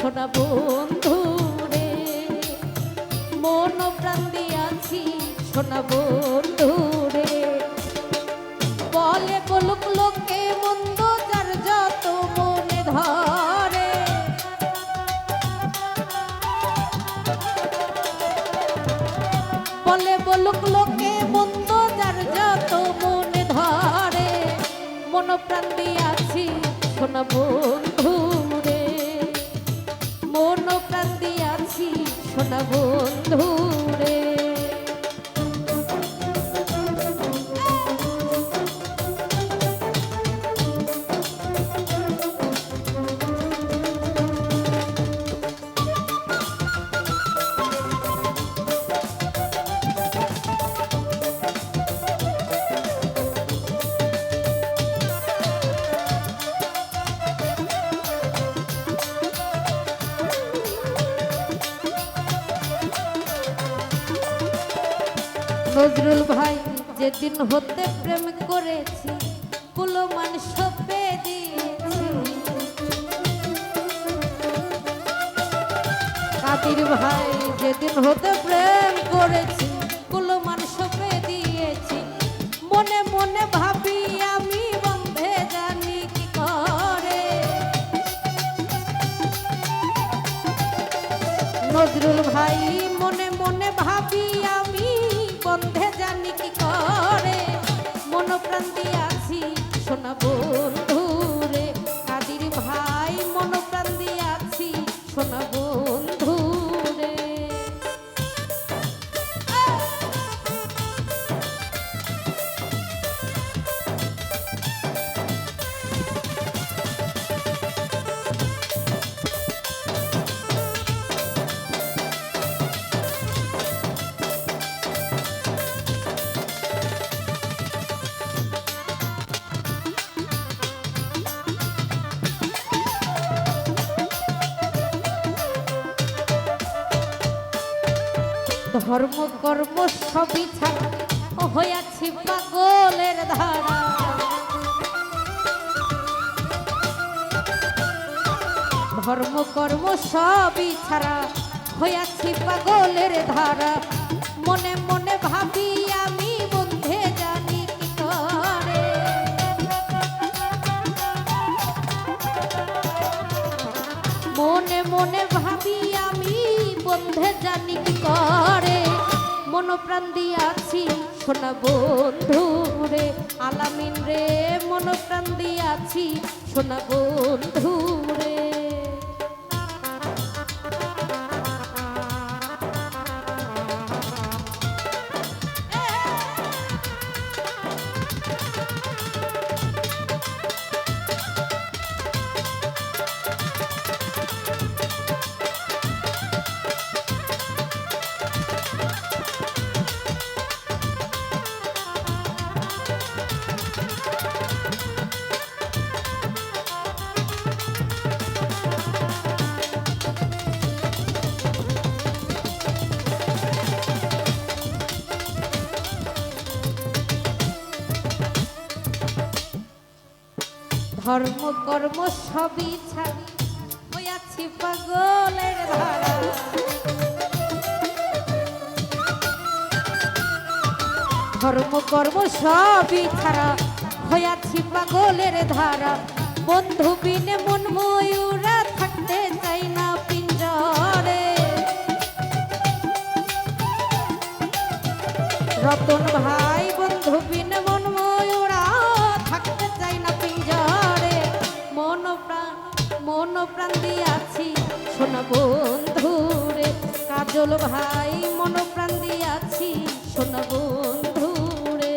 সোনা বন্ধু রে, মন প্রাণ দিয়াছি সোনা বন্ধু রে। বলে বলুক লোকে মন্দ যার যত মনে ধরে, বলে বলুক লোকে মন্দ যার যত মনে ধরে, মন প্রাণ দিয়াছি সোনা বন্ধু রে, মন প্রাণ দিয়াছি সোনা বন্ধু রে। নজরুল ভাই যেদিন হতে প্রেম করেছি কুলমান সপে দিয়েছি, কাদির ভাই যেদিন হতে প্রেম করেছি কুলমান সপে দিয়েছি, মনে মনে ভাবি আমি বন্ধে জানি কি করে। নজরুল ভাই মনে মনে ভাবি আমি বন্ধে জানি কি করে, মন প্রাণ দিয়াছি সোনা বন্ধু রে। কাদির ভাই মন প্রাণ দিয়াছি সোনা বন্ধু রে। ধর্ম কর্ম সবই ছাড়া হইয়াছি পাগলের ধারা, ধর্ম কর্ম সবই ছাড়া হইয়াছি পাগলের ধারা, মনে মনে ভাবি আমি বন্ধে জানি কি করে। মনে মনে ভাবি আমি বন্ধে জানি কি করে, মন প্রাণ দিয়াছি সোনা বন্ধু রে। আলামিন রে মন প্রাণ দিয়াছি সোনা বন্ধু রে। ধর্ম কর্ম সবই ছাড়ি হইয়াছি পাগলের ধারা, ধর্ম কর্ম সবই ছাড়া হইয়াছি পাগলের ধারা। বন্ধু বিনে মন ময়ূরা থাকতে চাই না পিঞ্জরে, রতন ভাই বন্ধু বিনে মন ময়ূরা থাকতে চাই না পিঞ্জরে। মন প্রাণ দিয়াছি সোনা বন্ধু রে। কাজল ভাই মন প্রাণ দিয়াছি সোনা বন্ধু রে।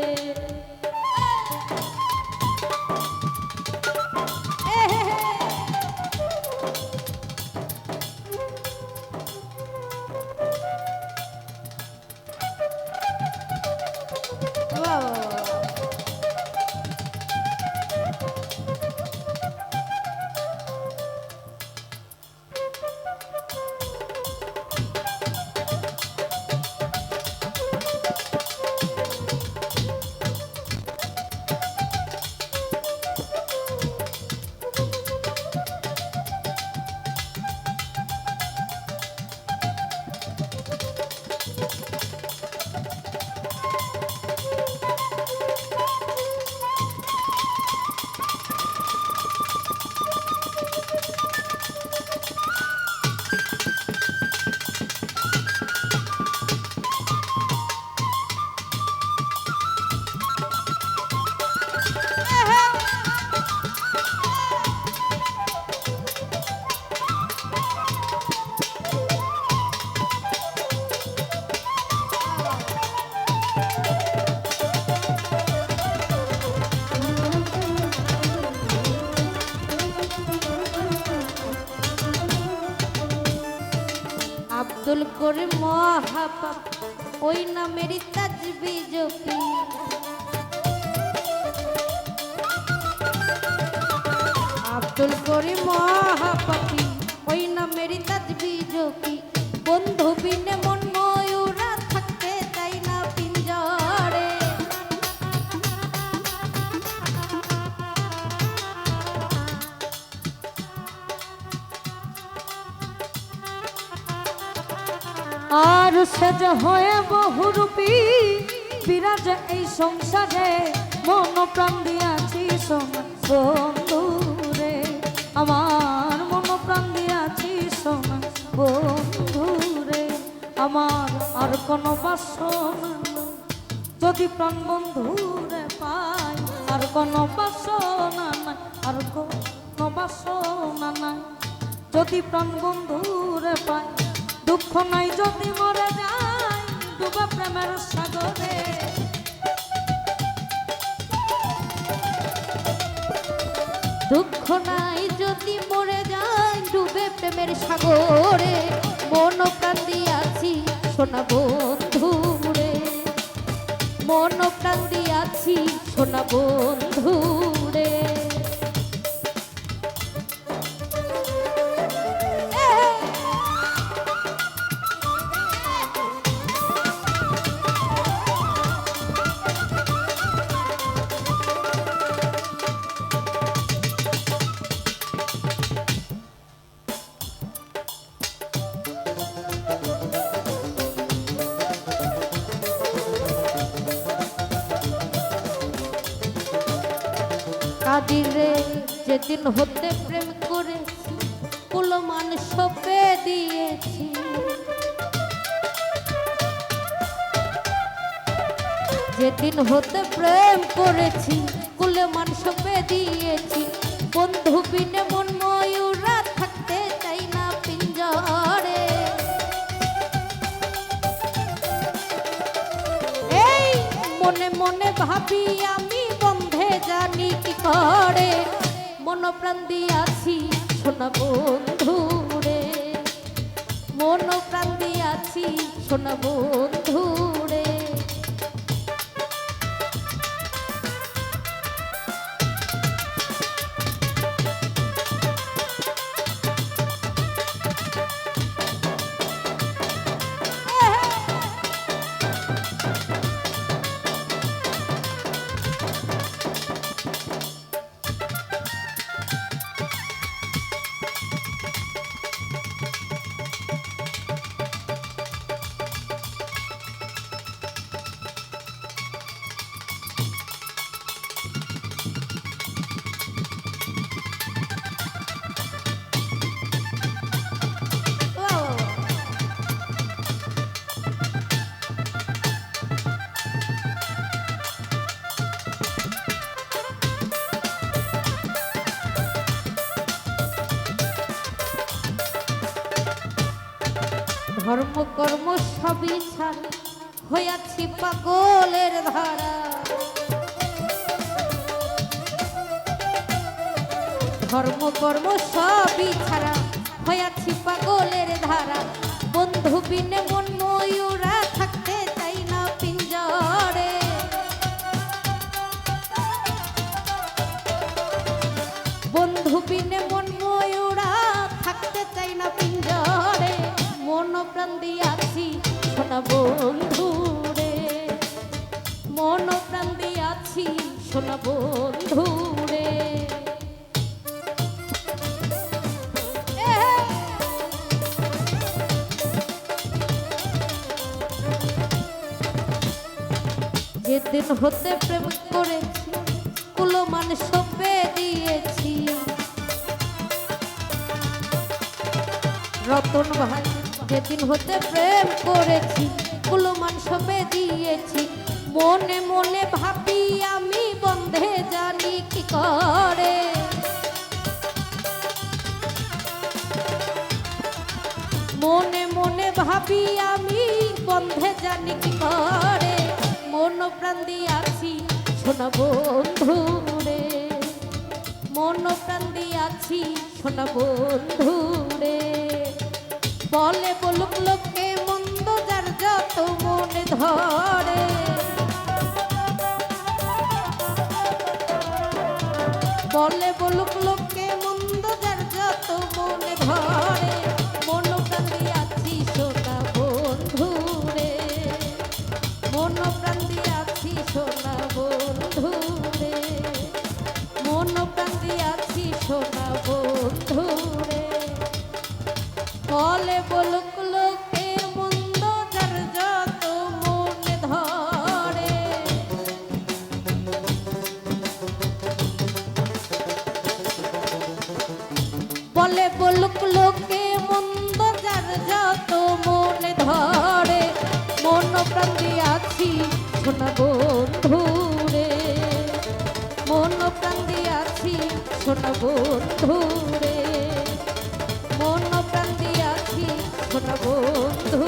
আব্দুল করিম মহাপাপ ওই নামেরই তাজবীজ কি আব্দুল করিম মহাপাপী ওই নামেরই তাজবীজ কি বন্ধু বিনে মন ময়ূরা থাকতে চাই না পিঞ্জরে আর সেজ হয়ে বহুরূপী বিরাজ এই সংসারে মন প্রাণ দিয়াছি সোনা বন্ধু রে আমার মন প্রাণ দিয়াছি সোনা বন্ধু রে আমার আর কোনো বাসনা যদি প্রাণ বন্ধু রে পাই আর কোনো বাসনা নাই আর কোনো বাসনা নাই যদি প্রাণ বন্ধু রে পাই দুঃখ নাই যদি মরে যায় ডুবা প্রেমের সাগরে দুঃখ নাই যদি মরে যায় ডুবে প্রেমের সাগরে মন প্রাণ দিয়াছি সোনা বন্ধু রে মন প্রাণ দিয়াছি সোনা বন্ধু রে কাদিরে যেদিন হতে প্রেম করেছি কুলমান সপে দিয়েছি যেদিন হতে প্রেম করেছি কুলমান সপে দিয়েছি বন্ধু বিনে মন ময়ূরা থাকতে চাই না পিঞ্জরে এই মনে মনে ভাবি আমি বন্ধে জানি কি করে মন প্রাণ দিয়াছি সোনা বন্ধু রে মন প্রাণ দিয়াছি সোনা বন্ধু রে ধর্ম কর্ম সবই ছাড়া হইয়াছি পাগলের ধারা ধর্ম কর্ম সবই ছাড়া হইয়াছি পাগলের ধারা বন্ধু বিনে মন ময়ূরা থাকতে চাই না পিঞ্জরে বন্ধু বিনে মন ময়ূরা থাকতে চাই না পিঞ্জরে মন প্রাণ দিয়াছি সোনা বন্ধু রে মন প্রাণ দিয়াছি সোনা বন্ধু রে যেদিন হতে প্রেম করেছি কুলমান সপে দিয়েছি রতন ভাই যেদিন হতে প্রেম করেছি কুলমান সপে দিয়েছি মনে মনে ভাবি আমি বন্ধে জানি কি করে মনে মনে ভাবি আমি বন্ধে জানি কি করে মন প্রাণ দিয়াছি সোনা বন্ধু রে মন প্রাণ দিয়াছি সোনা বন্ধু রে বলে বলুক লোকে ধরে। বলে বলুক লোকে মন্দ যার যত মনে ধরে, মন প্রাণ দিয়াছি সোনা বন্ধু রে, মন প্রাণ দিয়াছি সোনা বন্ধু রে, মন প্রাণ দিয়াছি সোনা বন্ধু রে। বলে বলুক লোকে মন্দ যার যত মনে ধরে, বলে বলুক লোকে মন্দ যার যত মনে ধরে, মন প্রাণ দিয়াছি সোনা বন্ধু রে, মন প্রাণ দিয়াছি সোনা বন্ধু রে, মন প্রাণ দিয়াছি সোনা বন্ধু